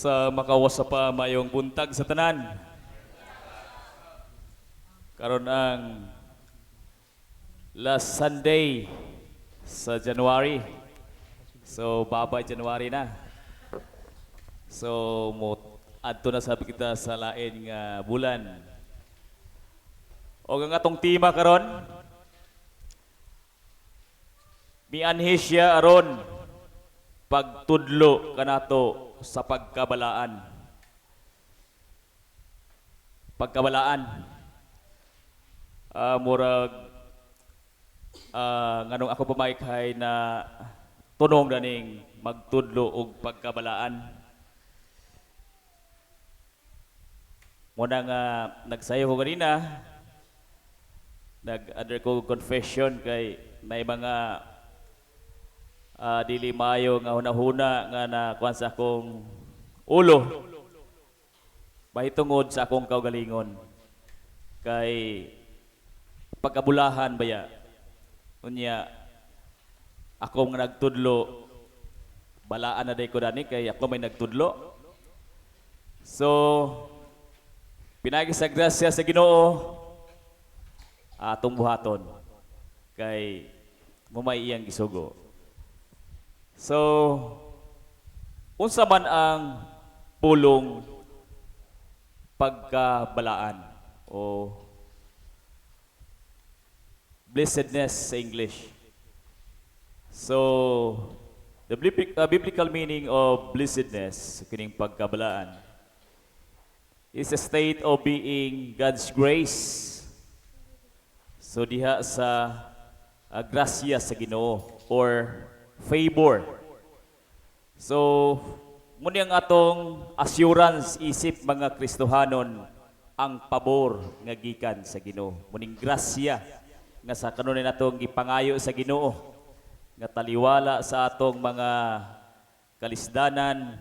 sa makawas sa pa mayong buntag sa tanan. Karon ang last Sunday sa January. So babay January na. So mo adto na sabi kita sa lain nga bulan. O ang atong tema karon mianhi siya aron pagtudlo kanato sa pagkabalaan. Pagkabalaan. Murag nganong ako pamaikhay na tunong daning magtudlo og pagkabalaan. Muna nga nagsayo ko ganina, nag-under ko confession kay may mga dili mayo nga hunahuna nga nakuan sa akong ulo mahitungod sa akong kaugalingon kay pagkabulahan baya unya ako nga nagtudlo balaan na day ko dani kay ako may nagtudlo so pinagi sa grasya sa Ginoo atong buhaton kay mumay iyang gisugo. So, unsa man ang pulong pagkabalaan o blessedness sa English. So, the biblical meaning of blessedness, kining pagkabalaan, is a state of being God's grace. So, diha sa grasya sa Ginoo or favor. So, muna ang atong assurance isip mga Kristohanon ang pabor nga gikan sa Ginoo. Muning grasya nga sa kanunay natong gipangayo sa Ginoo nga taliwala sa atong mga kalisdanan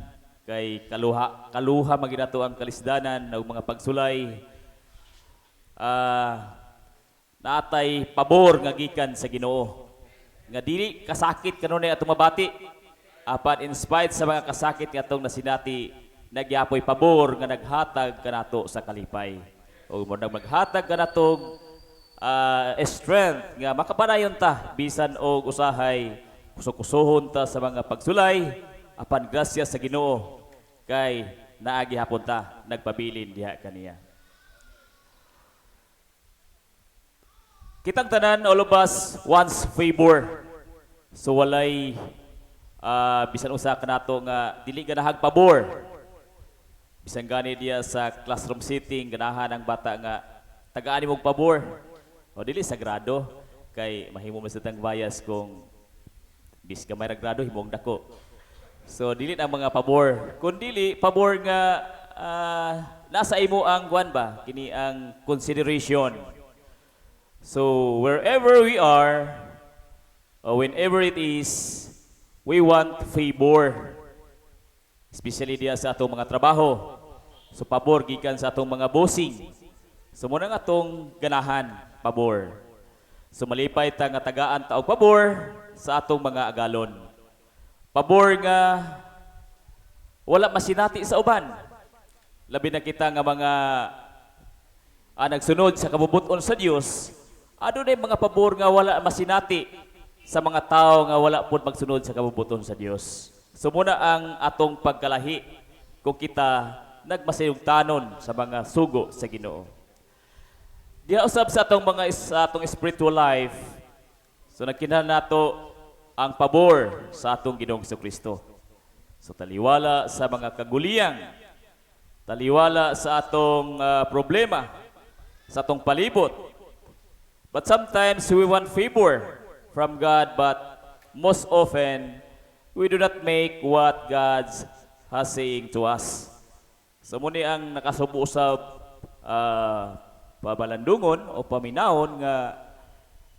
kay kaluha maginato ang kalisdanan ug mga pagsulay natay pabor nga gikan sa Ginoo nga dili kasakit kanunay atong mabati apan in spite sa mga kasakit nga atong nasinati nagyapoy pabor nga naghatag kanato sa kalipay o mo maghatag kanatong strength nga makapanayon ta bisan og usahay kusog-kusohon ta sa mga pagsulay apan grasya sa Ginoo kay naagi hapon ta nagpabilin diha kaniya. Kitang tanan all of us wants favor. So walay bisan usa kanato nga dili ganahag pabor. Bisan gani diya sa classroom sitting ganahan ang bata nga tagaan nimo og pabor. O dili sagrado kay mahimo man sa tang bias kung bis ka may grado himong dako. So dili ang mga pabor. Kun dili pabor nga nasa imo ang kuan ba kini ang consideration. So wherever we are, whenever it is, we want favor. Especially diya sa atong mga trabaho. So pabor gikan sa atong mga bossing. So muna nga atong ganahan, pabor. So malipay ta nga tagaan ta og pabor sa atong mga agalon. Pabor nga wala masinati sa uban. Labi na kita nga mga nagsunod sa kabubuton sa Dios. Adunay mga pabor nga wala masinati sa mga tao nga wala pud magsunod sa kabubuton sa Dios. So muna ang atong pagkalahi kung kita nagmasinugtanon sa mga sugo sa Ginoo. Diha usab sa atong mga atong spiritual life. So nagkinahanglan nato ang pabor sa atong Ginoong Jesucristo. So taliwala sa mga kaguliyang, taliwala sa atong problema, sa atong palibot. But sometimes we want favor from God, but most often we do not make what God has saying to us. So muni ang nakasubo sa pabalandungon o paminahon nga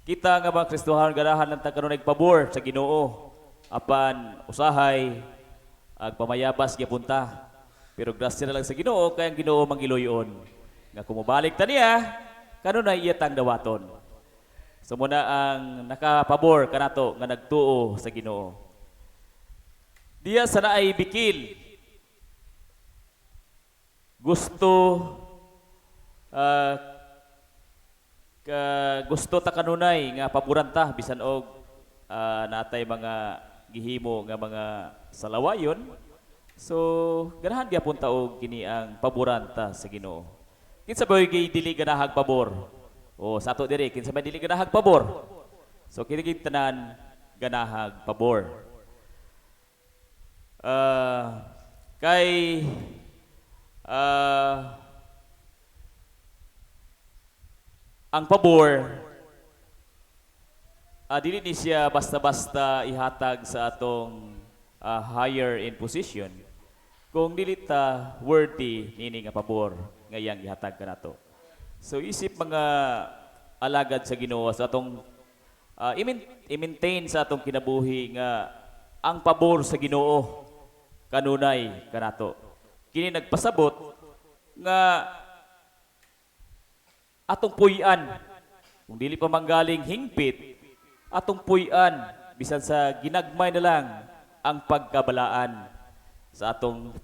kita nga mga Kristohanon ganahan ng kanunay pabor sa Ginoo apan usahay ag pamayabas gipunta. Pero grasya na lang sa Ginoo kay ang Ginoo mangiloyon nga kumubalik ta niya kanunay iya tang dawaton. So muna ang nakapabor kanato nga nagtuo sa Ginoo. Diya sa naay bikil gusto ah, gusto ta kanunay nga paboran ta bisan og natay mga gihimo nga mga salawayon. So ganahan gyapon ta og kini ang paboran ta sa Ginoo. Kinsa ba gay dili ganahag pabor? O sa ato diri kinsa ba dili ganahag pabor? So kini gid tanan ganahag pabor. Kay ang pabor dili ni siya basta-basta ihatag sa atong higher in position kung dili ta worthy nini nga pabor nga iyang ihatag kanato. So isip mga alagad sa Ginoo sa atong i-maintain sa atong kinabuhi nga ang pabor sa Ginoo kanunay kanato. Kini nagpasabot nga atong puy-an kung dili pa manggaling hingpit, atong puy-an bisan sa ginagmay na lang ang pagkabalaan sa atong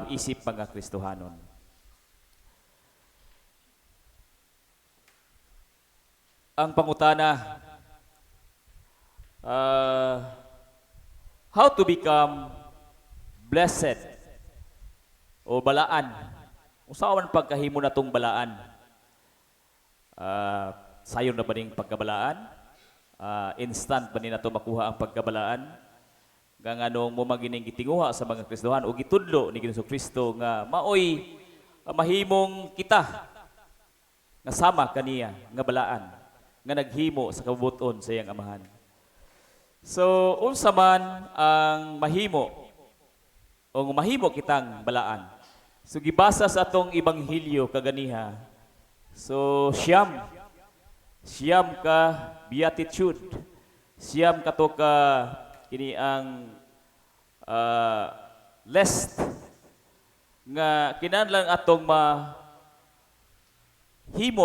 isip mga Kristohanon. Ang pangutana, how to become blessed o balaan? Usawan pagkahimo na tong balaan. Sayon na ba ning pagkabalaan? Instant ba ni nato makuha ang pagkabalaan? Nga nganong mo magining gitinguha sa mga Kristohan o gitudlo ni Ginoong Kristo nga maoy mahimong kita nga sama kaniya nga balaan nga naghimo sa kabubuton sa iyang amahan. So unsa man ang mahimo o mahimo kitang balaan. So gibasa sa atong ebanghelyo kaganiha. So siyam ka beatitude. Siyam ka to ka kini ang list nga kinahanglan atong mahimo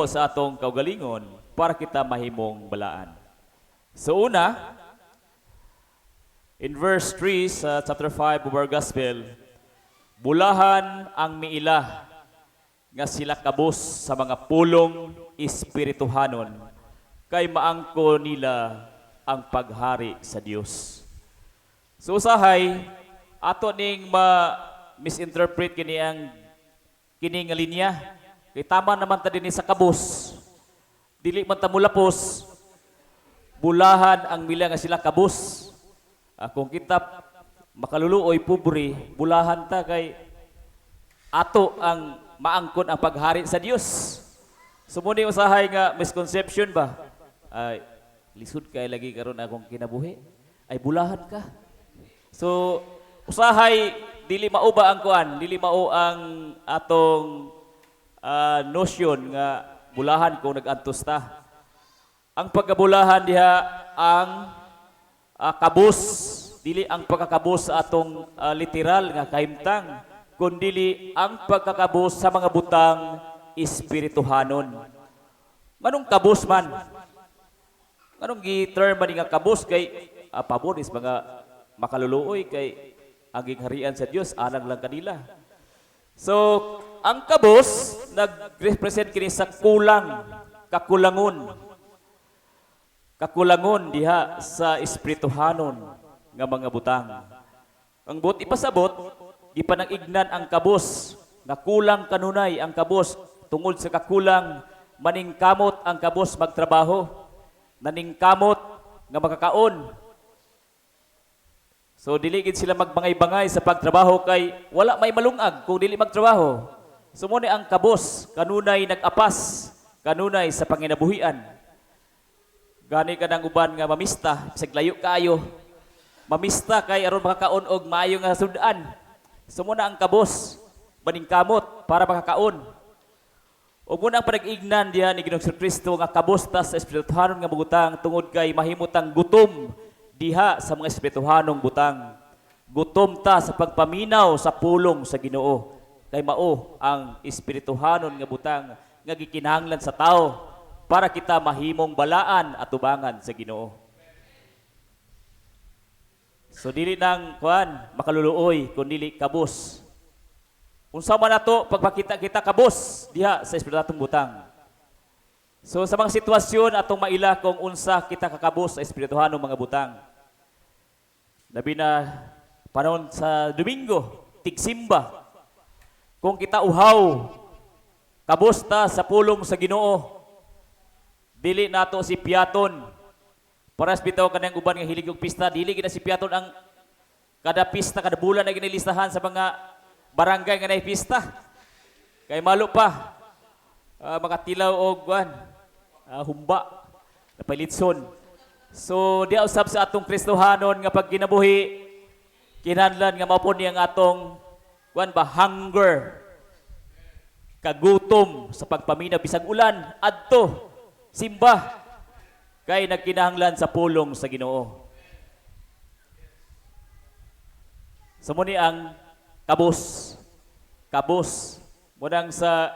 sa atong kaugalingon para kita mahimong balaan. So una, in verse 3 sa chapter 5 of our gospel, bulahan ang miila nga sila kabus sa mga pulong espirituhanon kay maangko nila ang paghari sa Dios. So usahay ato ning misinterpret kini nga linya kay tama naman ta dinhi sa kabus. Dili man ta mulapos. Bulahan ang mila nga sila kabus. Kung kita makaluluoy pobre, bulahan ta kay ato ang maangkon ang paghari sa Dios. Sumuni usahay nga misconception ba? Ay lisod kay lagi karon akong kinabuhi. Ay bulahan ka. So usahay dili mao ba ang kuan, dili mao ang atong notion nga bulahan kung nag-antos ta. Ang pagkabulahan diha ang kabus, dili ang pagkakabus sa atong literal nga kahimtang, kundi ang pagkakabus sa mga butang espirituhanon. Manong kabus man? Manong gi-term man nga kabus kay pabor is mga makaluluoy kay ang harian sa Dios alang lang kanila. So ang kabus nag-represent kini sa kakulangon diha sa espirituhanon nga mga butang. Ang buot ipasabot, gipanag-ignan ang kabus na kulang kanunay ang kabus tungod sa kakulang maningkamot ang kabus magtrabaho, naningkamot nga makakaon. So dili gid sila magbangay-bangay sa pagtrabaho kay wala may malungag kung dili magtrabaho. Sumuni ang kabus kanunay nag-apas, kanunay sa panginabuhian. Gani ka ng uban nga mamista, bisag layo kaayo. Mamista kay aron makakaon og maayo nga sudan. Sumuna ang kabus, maningkamot para makakaon. Ug muna ang panag-ignan diha ni Ginoong Kristo nga kabus ta sa espirituhanon nga butang tungod kay mahimutang gutom diha sa mga espirituhanong butang. Gutom ta sa pagpaminaw sa pulong sa Ginoo. Kay mao ang espirituhanon nga butang nga gikinahanglan sa tao para kita mahimong balaan at tubangan sa Ginoo. So dili nang kuan makaluluoy kun dili kabus. unsa man nato pagpakita kita kabos diha sa espiritu atong butang. So sa mga sitwasyon atong maila kung unsa kita kakabos sa espirituhanong mga butang. Labi na panahon sa Domingo, tigsimba. Kung kita uhaw, kabos ta sa pulong sa Ginoo. Dili nato si piaton. Paras bitaw kanang uban nga hilig og pista, dili gid si piaton ang kada pista kada bulan na ginilistahan sa mga barangay nga nay pista. Kay malo pa mga tilaw og humba na palitson. So di usab sa atong Kristohanon nga pag ginabuhi kinahanglan nga mao ni ang atong hunger, kagutom sa pagpaminaw bisag ulan adto simba kay nagkinahanglan sa pulong sa Ginoo. Sumuni ang kabos. Kabos munang sa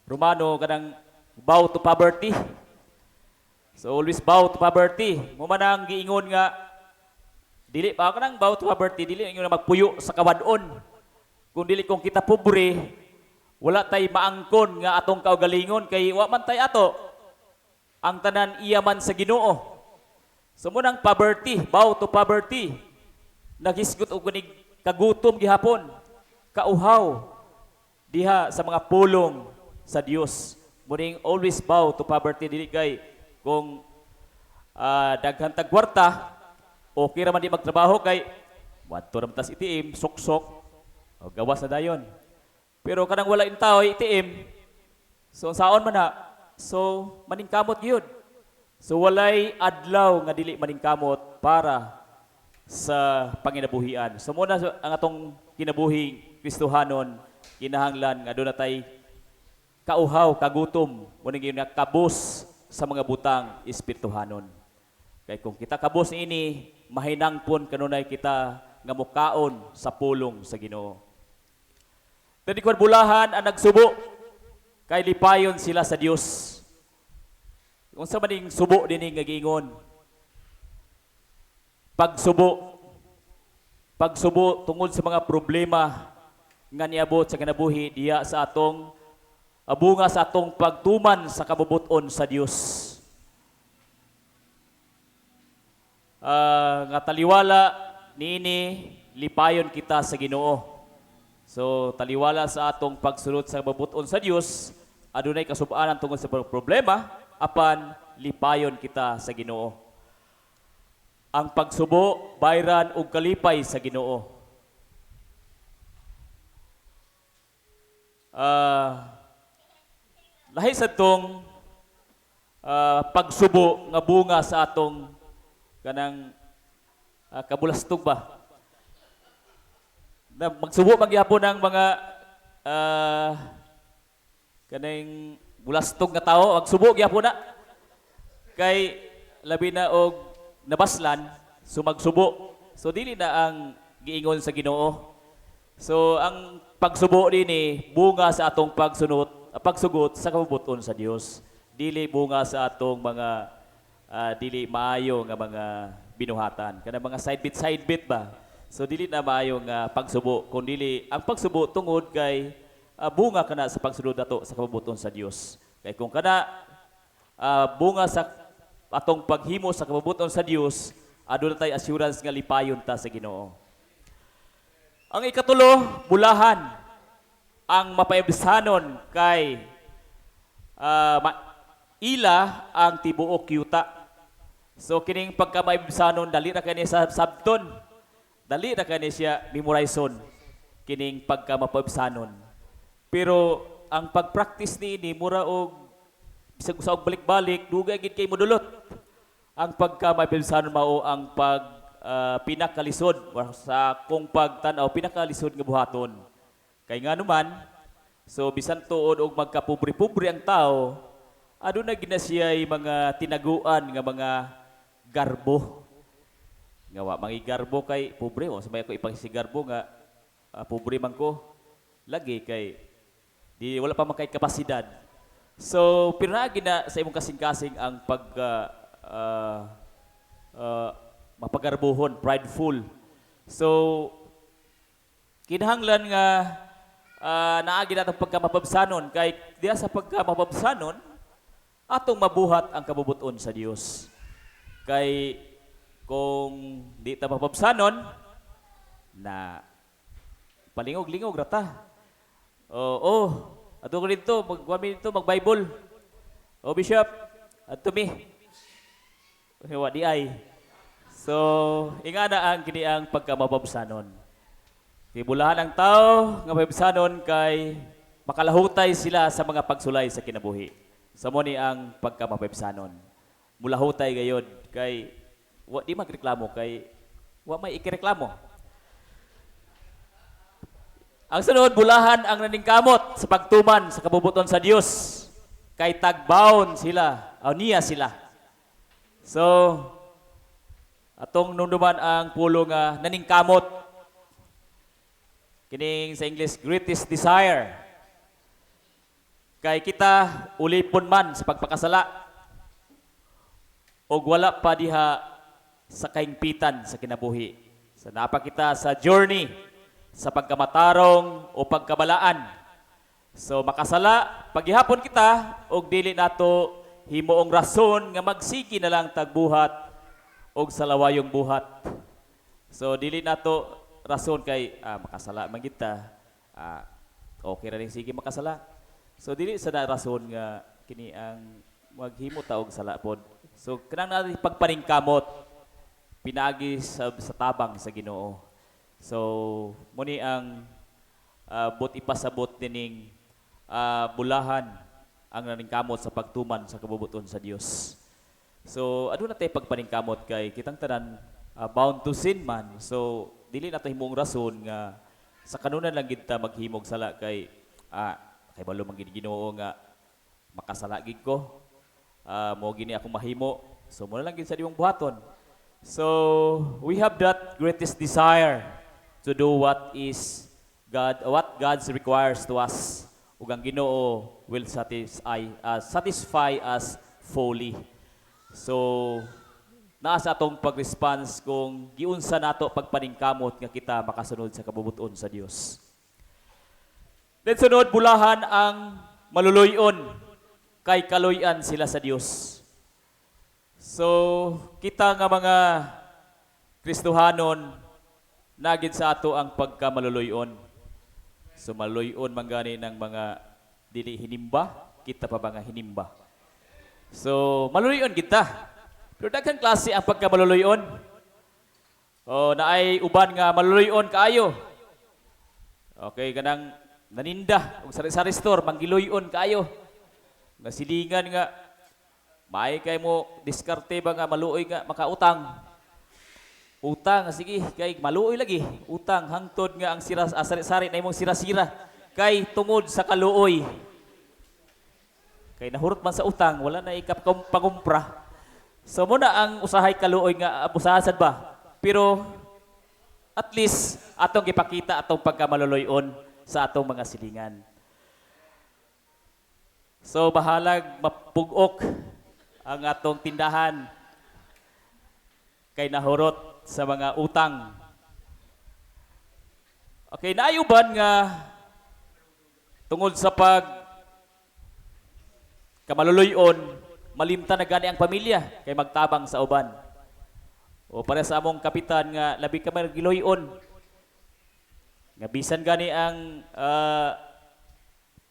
Romano kanang bow to poverty. So always bow to poverty. Mo man ang giingon nga dili pa kanang bow to poverty, dili ingon na magpuyo sa kawadon. Kung dili kung kita pobre, wala tay maangkon nga atong kaugalingon kay wa man tay ato ang tanan iya man sa Ginoo. So mo nang poverty, bow to poverty. Nagisgot og kunig kagutom gihapon, kauhaw diha sa mga pulong sa Dios. Muning always bow to poverty, dili kay kung daghan tag kwarta okay ra man di magtrabaho kay wadto ra tas itiim suksok o gawas na dayon. Pero kanang wala intaw itiim, so saon man na, so maningkamot gyud. So walay adlaw nga dili maningkamot para sa panginabuhian. So muna ang atong kinabuhing Kristohanon kinahanglan nga doon natay kauhaw, kagutom, muna nga kabos sa mga butang espirituhanon. Kay kung kita kabos ini, mahinangpon kanunay kita nga mukaon sa pulong sa Ginoo. Tadi ko bulahan ang nagsubo kay lipayon sila sa Dios. Kung sa maning subo dinhi nga giingon. Pagsubo tungod sa mga problema nga niabot sa kinabuhi diya sa atong bunga sa atong pagtuman sa kabubuton sa Dios. Nga taliwala niini lipayon kita sa Ginoo. So taliwala sa atong pagsulod sa kabubuton sa Dios, adunay kasub-anan tungod sa problema apan lipayon kita sa Ginoo. Ang pagsubo bayran og kalipay sa Ginoo. Lahi sa tong pagsubo nga bunga sa atong kanang kabulastog ba. Na magsubo magyapon ang mga kanang bulastog nga tao, magsubo gyapon na. Kay labi na og nabaslan, so magsubo. So dili na ang giingon sa Ginoo. So ang pagsubo dinhi bunga sa atong pagsugot sa kabubuton sa Dios. Dili bunga sa atong mga dili maayo nga mga binuhatan. Kana mga side bit ba. So dili na maayo nga pagsubo, kun dili ang pagsubo tungod kay bunga kana sa pagsunod nato sa kabubuton sa Dios. Kay kung kana bunga sa atong paghimo sa kabubuton sa Dios, aduna tay assurance nga lipayon ta sa Ginoo. Ang ikatulo, bulahan ang mapaibsanon kay ila ang tibuok yuta. So kining pagkamaibsanon dali ra kani sa sabton. Dali ra kani siya memorizon kining pagkamapaibsanon. Pero ang pagpractice ni mura og bisag usa og balik-balik dugay gid kay modulot. Ang pagkamaibsanon mao ang pinakalisod sa kung pagtan-aw pinakalisod nga buhaton. Kay nga naman, so bisan tuod og magkapobre-pobre ang tao, aduna gid na siya'y mga tinaguan nga mga garbo. Nga wa mangigarbo kay pobre o sabay ko ipangsigarbo nga pobre man ko lagi kay di wala pa man kay kapasidad. So piragi na sa imong kasing-kasing ang mapagarbuhon, prideful. So kinahanglan nga naagi natong pagkamapabsanon kay diya sa pagkamapabsanon atong mabuhat ang kabubuton sa Dios. Kay kung di ta mapabsanon na palingog-lingog rata. Oo, ato ko dito, mag-Bible. O Bishop, ato mi. Wa di ay. So, ingana ang kini ang pagkamapabsanon. Kibulahan ang tao nga mapabsanon kay makalahutay sila sa mga pagsulay sa kinabuhi. Sa mo ni ang pagkamapabsanon. Mulahutay gayod kay wa di magreklamo kay wa may ikireklamo. Ang sunod, bulahan ang naningkamot sa pagtuman sa kabubuton sa Dios. Kay tagbaon sila, o niya sila. So, atong nunduman ang pulo nga naningkamot. Kining sa English, greatest desire. Kay kita ulipon man sa pagpakasala o wala pa diha sa kaingpitan sa kinabuhi. So, napa kita sa journey sa pagkamatarong o pagkabalaan. So makasala, paghihapon kita, og dili nato himuong rason nga magsigi na lang tagbuhat og salawayong buhat. So dili nato rason kay makasala man kita, okay ra ning sige makasala. So dili sa rason nga kini ang maghimo ta og sala pod. So kanang natin pagpaningkamot pinagi sa tabang sa Ginoo. So, muni ang but ipasabot dining bulahan ang naningkamot sa pagtuman sa kabubuton sa Dios. So, ano na tayo pagpaningkamot kay kitang tanan bound to sin man. So, dili na tayo himong rason nga sa kanunan lang gid ta maghimog sala kay kay balo man gid Ginoo nga makasala gid ko. Mo gini akong mahimo. So, mo na lang gid sa diwang buhaton. So, we have that greatest desire to do what God requires to us. Ug ang Ginoo will satisfy us fully. So, naa sa atong pag-response kung giunsa nato pagpaningkamot nga kita makasunod sa kabubuton sa Dios. Then sunod, bulahan ang maluluyon kay kaluy-an sila sa Dios. So, kita nga mga Kristohanon nagid sa ato ang pagkamaluluyon. So maluluyon man gani ng mga dili hinimba, kita pa ba nga hinimba. So maluluyon kita. Pero daghang klase ang pagkamaluluyon. O naay uban nga maluluyon kaayo. Okay, kanang naninda ug sari-sari store manggiluyon kaayo. Nasilingan nga may kay mo diskarte ba nga maluoy nga makautang. Utang, sige, kay maluoy lagi. Utang, hangtod nga ang sari-sari na imong sira-sira. Kay tungod sa kaluoy. Kay nahurot man sa utang, wala na ikap pagumpra. So muna ang usahay kaluoy nga abusahan ba? Pero at least atong ipakita atong pagkamaluluyon sa atong mga silingan. So bahalag mapugok ang atong tindahan kay nahurot sa mga utang. Okay, naayuban nga tungod sa kamaluluyon, malimta na gani ang pamilya kay magtabang sa uban. O para sa among kapitan nga labi ka magiluyon. Nga bisan gani ang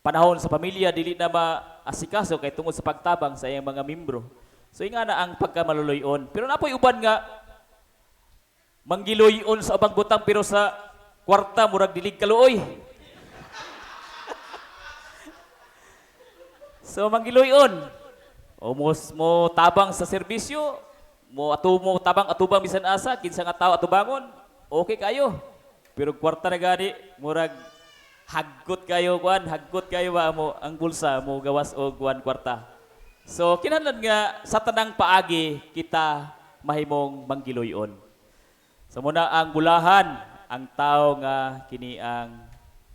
panahon sa pamilya dili na maasikaso kay tungod sa pagtabang sa iyang mga membro. So ingana ang pagkamaluluyon. Pero napoy uban nga manggiluyon sa ubang butang pero sa kwarta murag dilig kaluoy. So manggiluyon. O mo tabang sa serbisyo, mo tabang atubang bisan asa, kinsa nga tawo atubangon, okay kayo. Pero kwarta na gani murag haggot kayo ba mo ang bulsa mo gawas og kwarta. So kinahanglan nga sa tanang paagi kita mahimong manggiluyon. So muna ang bulahan ang tao nga kini ang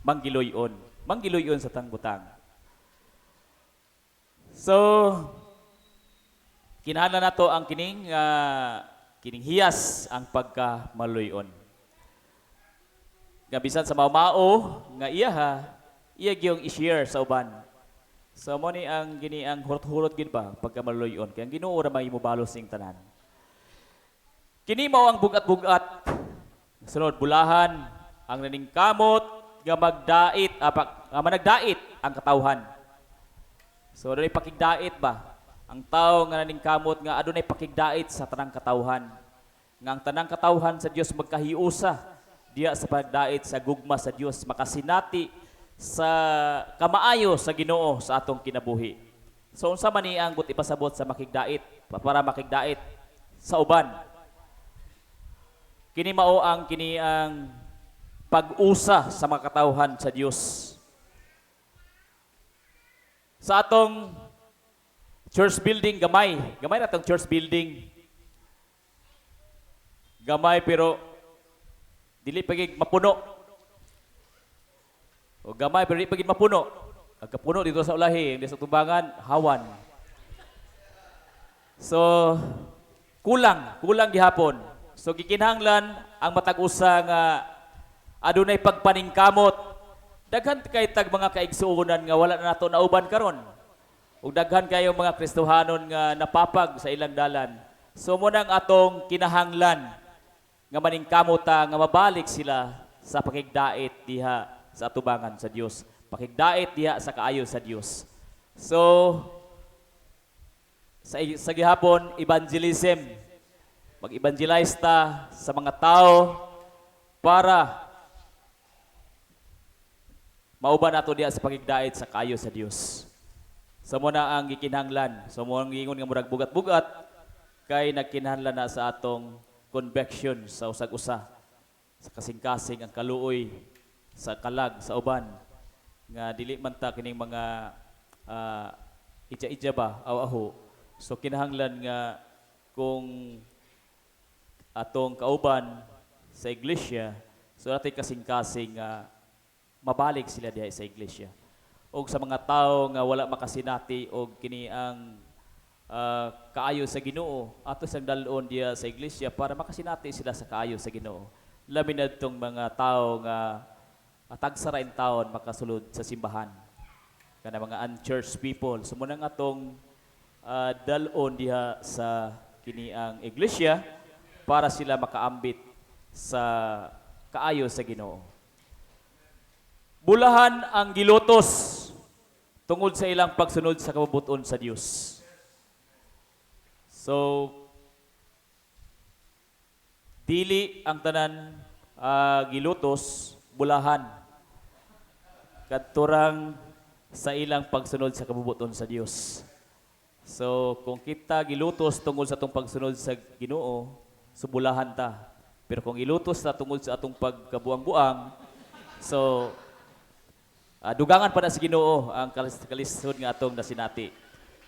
manggiluyon sa tangbutang. So kinahanglan nato ang kining hiyas ang pagkamaluyon. Nga bisan sa mao nga iya iya gyung i-share sa uban. So mo ni ang gini ang hurot-hurot gid ba pagka maluyon kay ang Ginoo ra may mobalos ning tanan. Kini mao ang bugat-bugat. Sunod bulahan ang naning kamot nga magdait nga managdait ang katawhan. So adunay pakigdait ba? Ang tao nga naning kamot nga adunay pakigdait sa tanang katawhan. Nga ang tanang katawhan sa Dios magkahiusa diya sa pagdait sa gugma sa Dios makasinati sa kamaayo sa Ginoo sa atong kinabuhi. So unsa man ni ang buti pasabot sa makigdait para makigdait sa uban. Kini mao ang kini ang pag-usa sa mga katawhan sa Dios. Sa atong church building gamay na tong church building. Gamay pero dili pagig mapuno. O gamay pero dili pagig mapuno. Agkapuno dito sa ulahi, dito sa tubangan, hawan. So kulang gihapon. So gikinahanglan ang matag usa nga adunay pagpaningkamot. Daghan kay tag mga kaigsuonan nga wala na nato nauban karon. Ug daghan kayo mga Kristohanon nga napapag sa ilang dalan. So mo nang atong kinahanglan nga maningkamot nga mabalik sila sa pakigdait diha sa atubangan sa Dios. Pakigdait diha sa kaayo sa Dios. So sa gihapon evangelism, mag-evangelize ta sa mga tao para mauban nato diha sa pakigdait sa kaayo sa Dios. So mo na ang gikinahanglan. So mo ang ingon nga murag bugat-bugat kay nagkinahanglan na sa atong convection sa usag-usa sa kasing-kasing ang kaluoy sa kalag sa uban nga dili man ta kining mga ija-ija ba aw-aho. So kinahanglan nga kung atong kauban sa iglesia so natay kasing-kasing mabalik sila diha sa iglesia. Og sa mga tao nga wala makasinati og kini ang kaayo sa Ginoo ato sang dalon diya sa iglesia para makasinati sila sa kaayo sa Ginoo. Labi na itong mga tao nga tagsara in taon makasulod sa simbahan. Kana mga unchurched people. So muna nga atong dalon diha sa kini ang iglesia para sila makaambit sa kaayo sa Ginoo. Bulahan ang gilutos tungod sa ilang pagsunod sa kabubuton sa Dios. So, dili ang tanan gilutos, bulahan. Kadturang sa ilang pagsunod sa kabubuton sa Dios. So, kung kita gilutos tungod sa atong pagsunod sa Ginoo, subulahan ta. Pero kung ilutos ta tungod sa atong pagkabuang-buang, so, dugangan pa na sa Ginoo ang kalisod nga atong nasinati.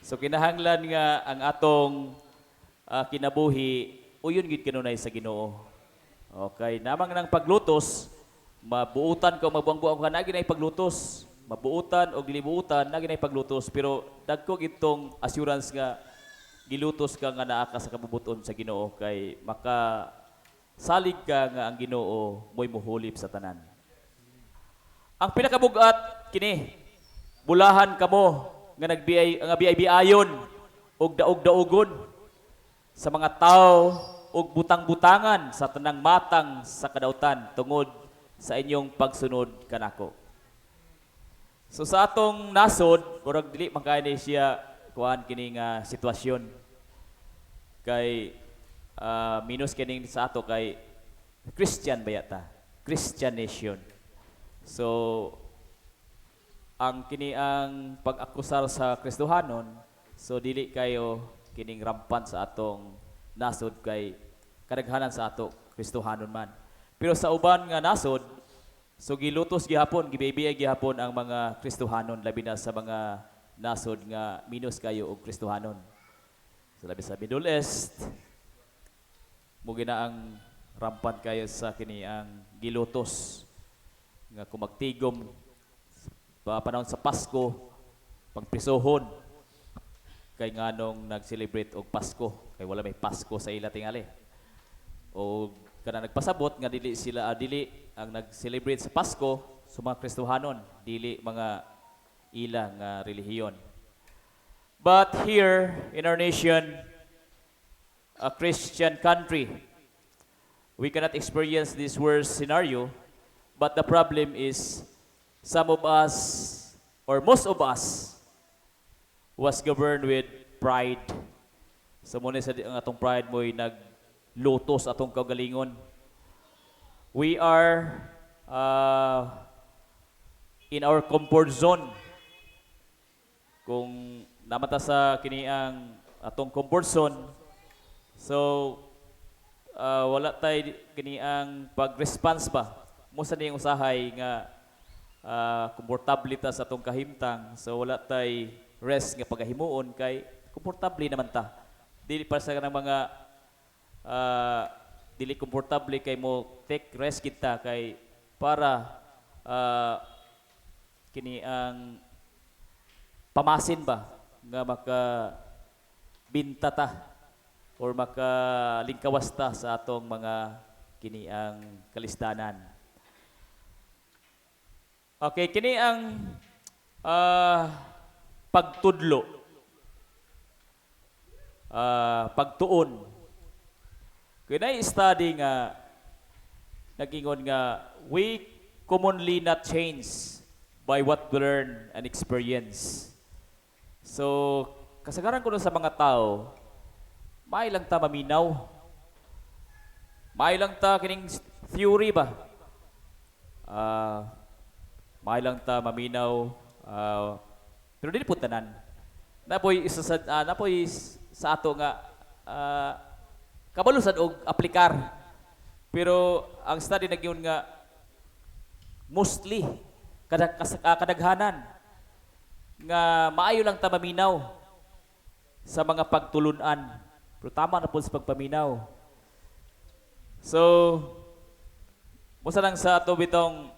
So kinahanglan nga ang atong kinabuhi uyon gid kanunay sa Ginoo. Okay, namang nang paglutos, mabuutan ka magbuang-buang ka na ginay paglutos. Mabuutan o gilibuutan na ginay paglutos pero dagko itong assurance nga gilutos ka nga naa ka sa kabubuton sa Ginoo kay maka salig ka nga ang Ginoo mo'y muhulip sa tanan. Ang pinakabugat kini bulahan kamo nga nagbiay-biayon og daog-daogon sa mga tao og butang-butangan sa tanang matang sa kadautan tungod sa inyong pagsunod kanako. So sa atong nasod, murag dili man kay siya kuan kini nga sitwasyon. Kay minus kining sa ato kay Christian bayata, Christian nation. So ang kini ang pag-akusar sa Kristohanon, so dili kayo kining rampan sa atong nasod kay kadaghanan sa ato Kristohanon man. Pero sa uban nga nasod, so gilutos gihapon, gibibiyay gihapon ang mga Kristohanon labi na sa mga nasod nga minus kayo og Kristohanon. So labi sa Middle East, mugi na ang rampan kayo sa kini ang gilutos nga kumagtigom panahon sa Pasko, pagprisohon, kay nganong nag-celebrate og Pasko, kay wala may Pasko sa ila tingali. O kana nagpasabot nga dili sila dili ang nag-celebrate sa Pasko, sa mga Kristohanon, dili mga ila nga relihiyon. But here in our nation, a Christian country, we cannot experience this worst scenario, but the problem is some of us, or most of us, was governed with pride. So muna sa ang atong pride mo'y naglutos atong kagalingon. We are in our comfort zone. Kung namata sa kiniang atong comfort zone, so wala tay kiniang pag-response ba? Musa niyang usahay nga komportable ta sa atong kahimtang, so wala tay rest nga pagahimuon kay komportable naman ta. Dili para sa kanang mga dili komportable kay mo take rest kita kay para kiniang pamasin ba nga maka binta ta or makalingkawas ta sa atong mga kiniang kalistanan. Okay, kini ang pagtudlo, pagtuon. Kaya study nga nagingon nga we commonly not change by what we learn and experience. So, kasagaran ko sa mga tao, may lang ta maminaw. May lang ta kining theory ba? May lang ta maminaw. Pero dili po tanan. Napoy sa ato nga kabalo sad og aplikar. Pero ang study nagyon nga mostly kadaghanan nga maayo lang ta maminaw sa mga pagtulunan. Pero tama na po sa pagpaminaw. So, musa lang sa ato bitong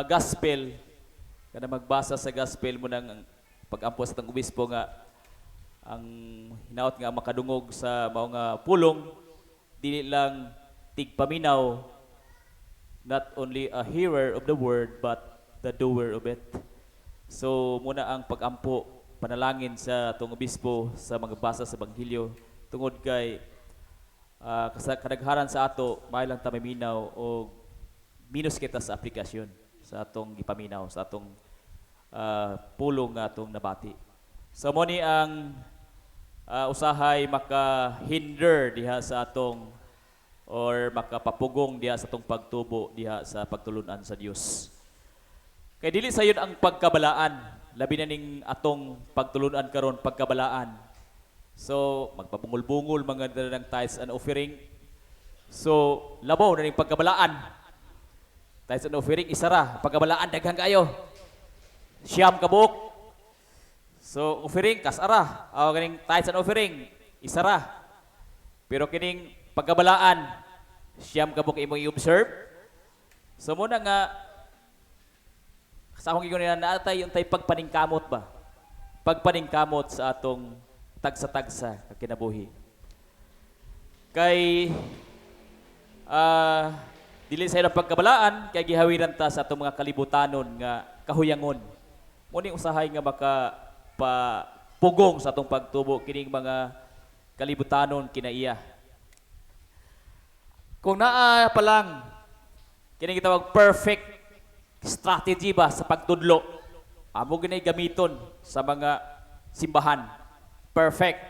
gospel, kada magbasa sa gospel mo ng pag-ampo sa itong obispo nga ang hinaot nga makadungog sa mga pulong, dili lang tigpaminaw, not only a hearer of the word, but the doer of it. So, muna ang pag-ampo, panalangin sa itong obispo sa mga basa sa Ebanghelyo, tungod kay kadaghanan sa ato, may lang tamiminaw o minus kita sa aplikasyon sa atong gipaminaw, sa atong pulong nga atong nabati. So, muna ang usahay maka-hinder diha sa atong or makapapugong diha sa atong pagtubo diha sa pagtulunan sa Dios. Kay dili sayon ang pagkabalaan, labi na ning atong pagtulunan karon pagkabalaan. So magpabungol-bungol mga ng tithes and offering. So labaw na ning pagkabalaan. Tithes and offering isara, pagkabalaan daghang kayo. Siyam ka buok. So offering kasara, kaning tithes and offering isara. Pero kining pagkabalaan siyam ka buok imong i-observe. So muna nga sa akong gigon na natay yung tay pagpaningkamot ba? Pagpaningkamot sa atong tagsa-tagsa kinabuhi. Kay dili sa ilang pagkabalaan kay gihawiran ta sa atong mga kalibutanon nga kahuyangon. Muni usahay nga maka pugong sa atong pagtubo kining mga kalibutanon kinaiya. Kung naa pa lang kining gitawag perfect strategy ba sa pagtudlo, amo ginay gamiton sa mga simbahan. Perfect.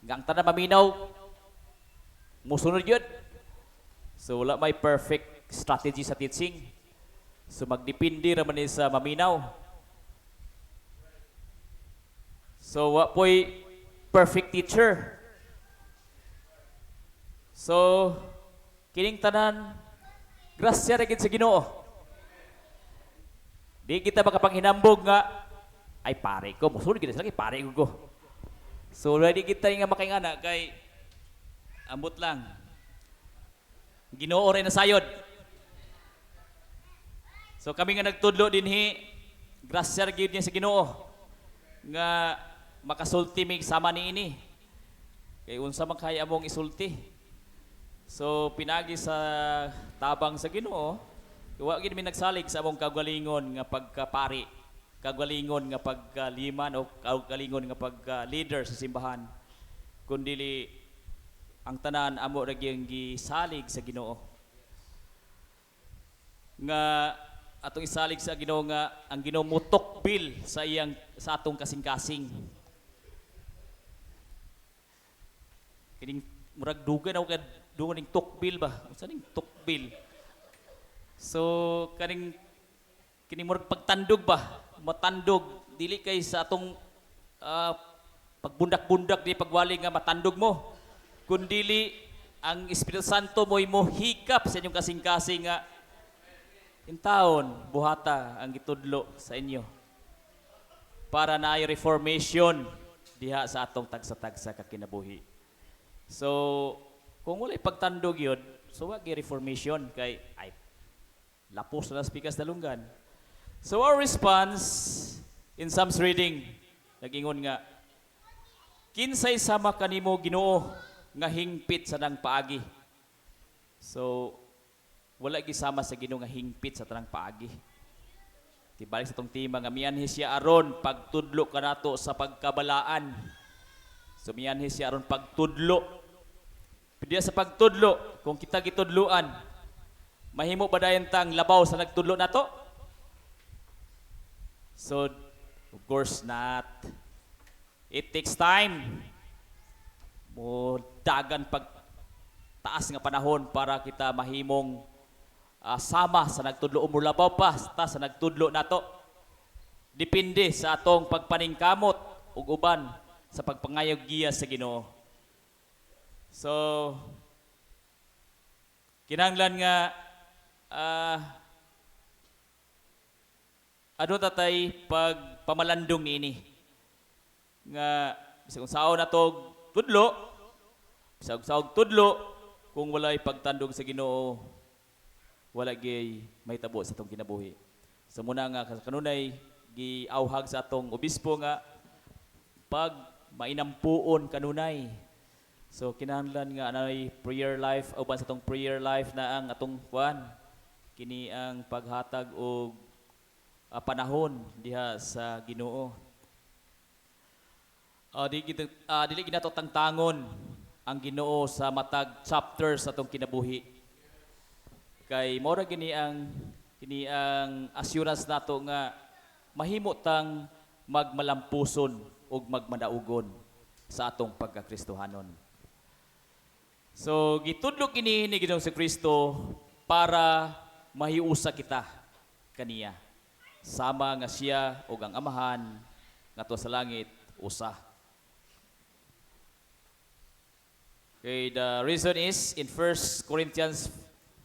Ang tanan maminaw, musunod yun. So wala may perfect strategy sa teaching. So magdepende raman ni sa maminaw. So wa po'y perfect teacher. So kining tanan, grasya ra gid sa Ginoo. Di kita makapanghinambog nga, ay pare ko, musunod kita lagi, pare ko. So, ready kita nga makingana kay ambot lang. Ginoo rin na sayod. So, kami nga nagtudlo dinhi, grasya gyud niya sa Ginoo nga makasulti mig sama ni ini. Kay unsa man kaya among isulti. So, pinagi sa tabang sa Ginoo, Wa gid mi nagsalig sa among kagalingon nga pagkapari, kagalingon nga pagkaliman o kagalingon nga pagka-leader sa simbahan. Kundi ang tanan amo ra gyud gisalig sa Ginoo. Nga atong isalig sa Ginoo nga ang Ginoo mutokbil sa atong kasing-kasing. Kining murag dugan ako dugan ning tukbil ba? Unsa ning tukbil? So kining murag pagtandog ba? Matandog dili kay sa atong pagbundak-bundak di pagwali nga matandog mo. Kundili ang Espiritu Santo mo hikap sa inyong kasing-kasing nga in taon buhata ang gitudlo sa inyo para naay reformation diha sa atong tagsa-tagsa kakinabuhi. So kung walay pagtandog yun, so wag reformation kay ay lapos na pikas dalunggan. So our response in Psalms reading nagingon nga kinsay sama kanimo Ginoo nga hingpit sa nang paagi. So wala gisama sa Ginoo nga hingpit sa tanang paagi. Tibalik sa tong tema nga mianhi siya aron pagtudlo kanato sa pagkabalaan. So mianhi siya aron pagtudlo. Pwede sa pagtudlo kung kita gitudluan, mahimo ba dayon tang labaw sa nagtudlo nato? So of course not. It takes time. Mo dagan pag taas nga panahon para kita mahimong sama sa nagtudlo o labaw pa sa nagtudlo nato. Depende sa atong pagpaningkamot ug uban sa pagpangayog giya sa Ginoo. So kinahanglan nga ano tatay pagpamalandong ini nga bisag saon nato tudlo, bisag saog tudlo kung walay pagtandog sa Ginoo wala gay may tabo sa atong kinabuhi. So muna nga kanunay giawhag sa atong obispo nga pag mainampuon kanunay. So kinahanglan nga anay prayer life uban sa atong prayer life na ang atong kuan kini ang paghatag og panahon diha sa Ginoo. Dili ginato tangtangon ang Ginoo sa matag chapters sa atong kinabuhi. Kay mora gini ang assurance nato nga mahimo tang magmalampuson ug magmadaugon sa atong pagkakristohanon. So gitudlo kini ni Ginoong Kristo para mahiusa kita kaniya. Sama nga siya ug ang Amahan ngadto sa langit usa. Okay, the reason is in 1 Corinthians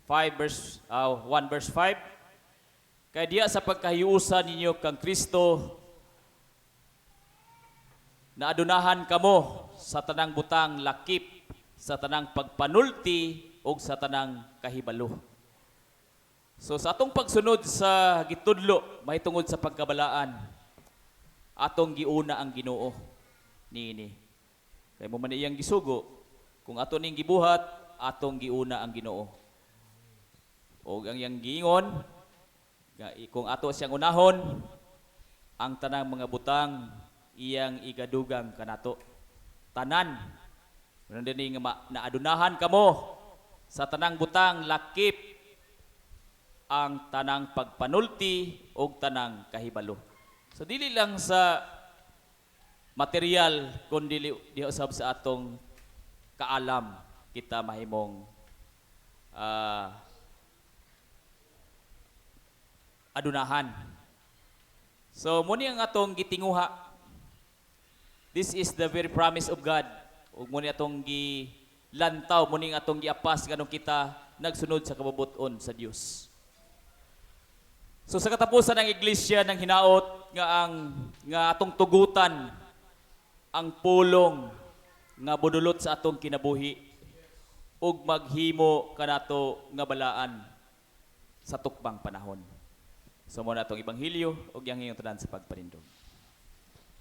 1 verse 5. Kaya diya sa pagkahiusa ninyo kang Kristo, naadunahan kamo sa tanang butang lakip, sa tanang pagpanulti, o sa tanang kahibalo. So sa atong pagsunod sa gitudlo, mahitungod sa pagkabalaan, atong giuna ang Ginoo niini. Kaya mo man iyang gisugo, kung ato ning gibuhat, atong giuna ang Ginoo. O ang iyang giingon, kung ato siyang unahon, ang tanang mga butang iyang igadugang kanato. Tanan, din nga naadunahan kamo sa tanang butang lakip ang tanang pagpanulti o tanang kahibalo. So dili lang sa material kundi di usab sa atong kaalam kita mahimong adunahan. So muni ang atong gitinguha. This is the very promise of God. Ug muni atong gilantaw, muni ang atong giapas nganong kita nagsunod sa kabubuton sa Dios. So sa katapusan ng iglesia ng hinaot nga atong tugutan ang pulong nga budulot sa atong kinabuhi ug maghimo kanato nga balaan sa tukbang panahon. So mo na atong ebanghelyo ug yang tanan sa pagpanindog.